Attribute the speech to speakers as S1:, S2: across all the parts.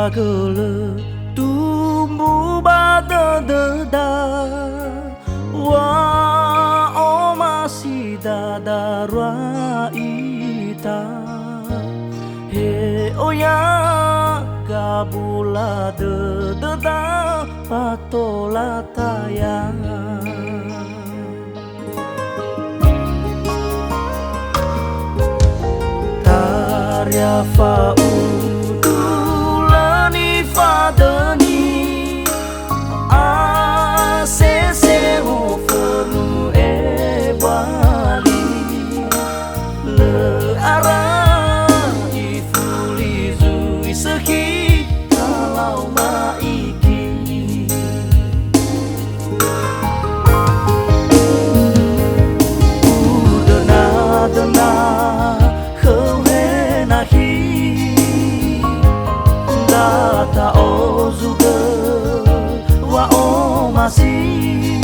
S1: gele tumbuh badada wa o masih dadara ita he oya kabula dededa patola tayang tarya faudulani fadani asese ho fenu e bali le ara ifuli zui seki kalau maiki udana dana ta o juga wa o masih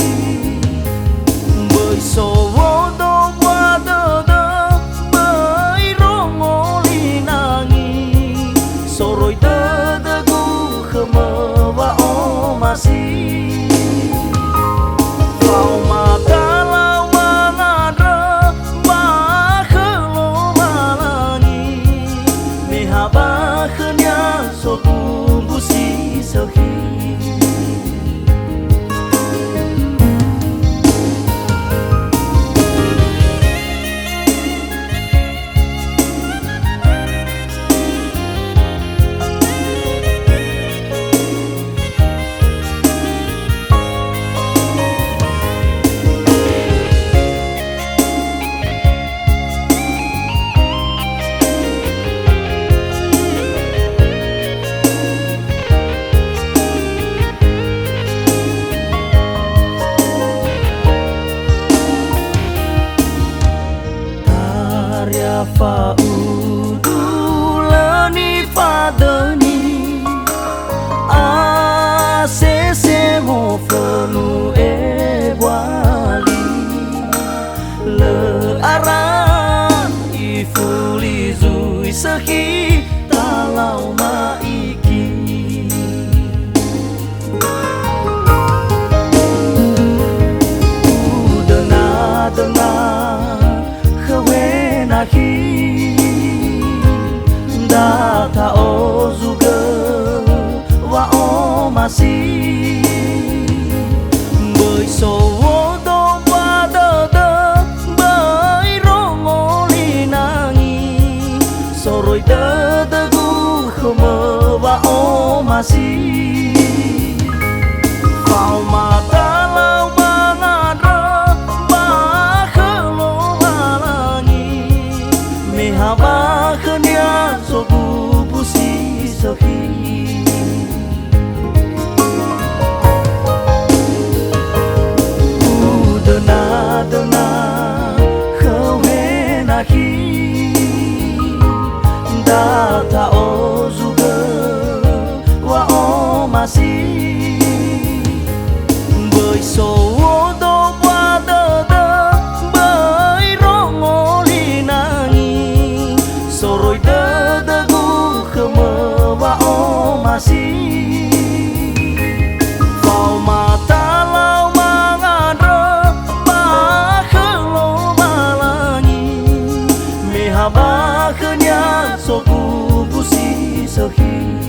S1: bởi số vô do qua đơ đơ bởi rongo li nangi so rồi đơ đơ gu khmer wa o masih vào mà ta lao mà ngadra ba khelo malangi me haba khnya so si sau khi faudulani fadani asese mo fenu e wali le ara ifuli zui seki talau maiki udana dana khi đã ta o juga wa o masih bởi số vô do qua đơ đơ bởi rongo li nangi so rồi đơ đơ gu khmer wa o masih vào mà ta lao ba ngadra haba khnya so bu si so khi udana dana khawe na khi da ta o juga wa o masih bởi số do qua đơ đơ bởi rongo li nangi so rồi đơ đơ gu khmer wa o masih vào mà ta lao ma ngadra ba khelo malangi me haba khnya so bu si so khi